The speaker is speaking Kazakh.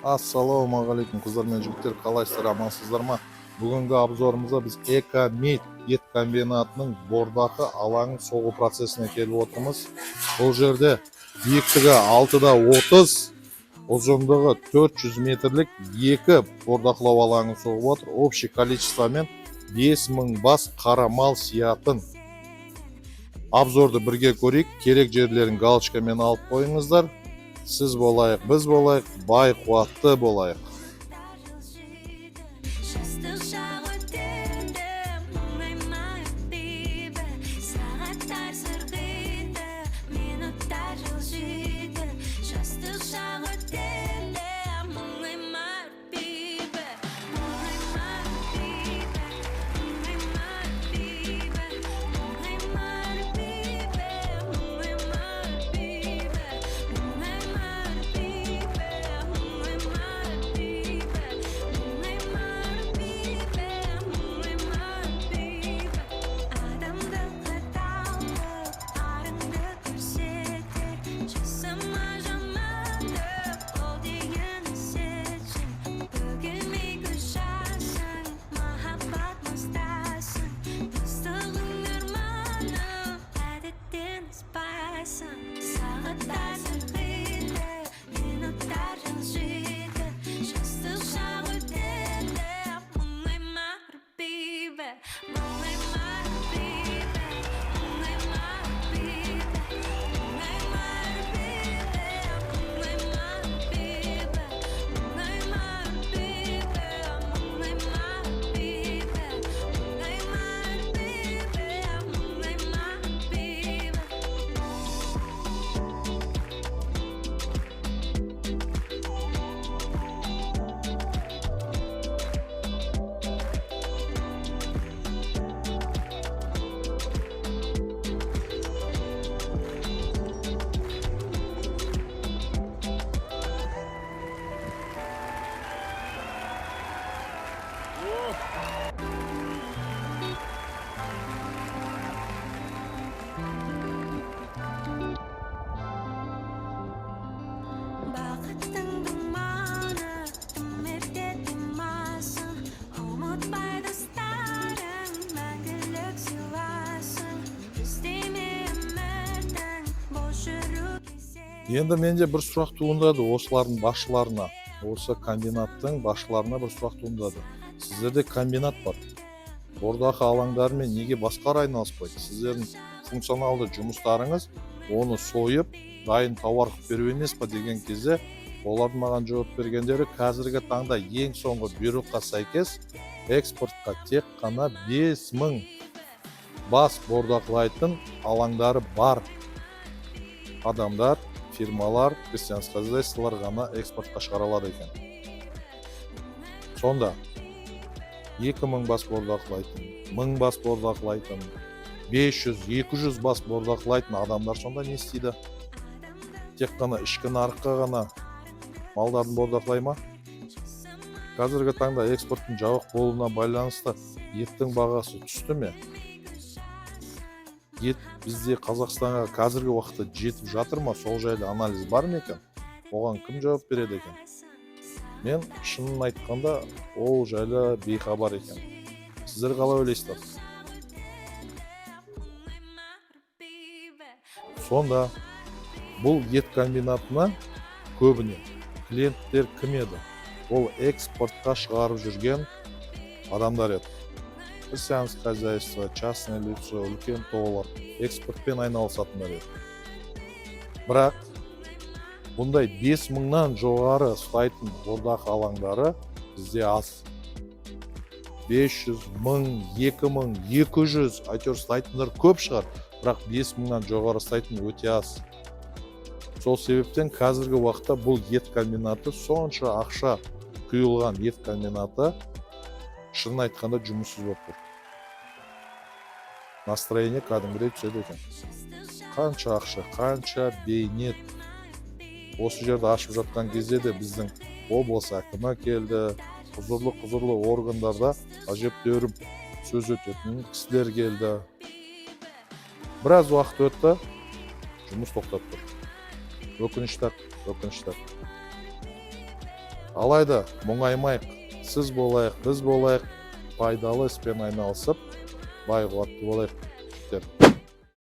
Ассалаумағалейкум қыздар мен жігіттер, қалайсыздар, амансыздар ма? Бүгінгі обзорымызда біз Экомед ет комбинатының бордақы алаңын соғу процесіне келіп отырмыз. Бұл жерде биіктігі 6-30, ұзындығы 400 метрлік екі бордақылау алаңын соғып отыр. Общий количествомен 5000 бас қара мал сиятын. Обзорды бірге көрейік, керек жерлерін галочкамен алып қойыңыздар. Сіз болайық, біз болайық, бай қуатты болайық. Енді менде бір сұрақ туындады осылардың басшыларына, осы комбинаттың басшыларына бір сұрақ туындады. Сіздерде комбинат бар. Бордақы алаңдарымен неге басқара айналыспайды? Сіздердің функционалды жұмыстарыңыз оны сойып, дайын тауар қылып беру емес па деген кезде, олардың маған жауап бергендері қазіргі таңда ең соңғы бұйрыққа сәйкес экспортқа тек қана 5000 бас бордақылайтын алаңдары бар адамдар, фирмалар, крестьянское хозяйстволар ғана экспортқа шығара алады екен. Сонда 2000 бас бордақылайтын, 1000 бас бордақылайтын, 500-200 бас бордақылайтын адамдар сонда не істейді? Тек қана ішкі нарыққа ғана малдарын бордақылай ма? Қазіргі таңда экспорттың жабық болуына байланысты еттің бағасы түсті ме? Ет бізде Қазақстанға қазіргі уақытта жетіп жатыр ма? Сол жайлы анализ бар ма екен? Оған кім жауап береді екен? Мен шынын айтқанда ол жайлы бейхабар екен. Сіздер қалай ойлайсыздар? Сонда бұл ет комбинатына көбіне клиенттер кім еді? Ол экспортқа шығарып жүрген адамдар еді. Крестьянское хозяйство, частное лицо, үлкен тоғылар экспортпен айналысатындар еді. Бірақ бұндай 5000-нан жоғары ұстайтын бордақы алаңдары бізде аз. 500, 1000, 2000, 200 әйтеуір ұстайтындар көп шығар, бірақ 5000-нан жоғары ұстайтын өте аз. Сол себептен қазіргі уақытта бұл ет комбинаты, сонша ақша құйылған ет комбинаты шынын айтқанда жұмыссыз болып тұр. Настроение кәдімгідей түседі екен. Қанша ақша, қанша бейнет. Осы жерді ашып жатқан кезде де біздің облыс әкімі келді, құзырлы органдарда әжептәуір сөз өтетін кісілер келді. Біраз уақыт өтті, жұмыс тоқтап тұр. Өкінішті. Алайда мұңаймайық, сіз болайық, біз болайық, пайдалы іспен айналысып, бай қуатты болайық деп.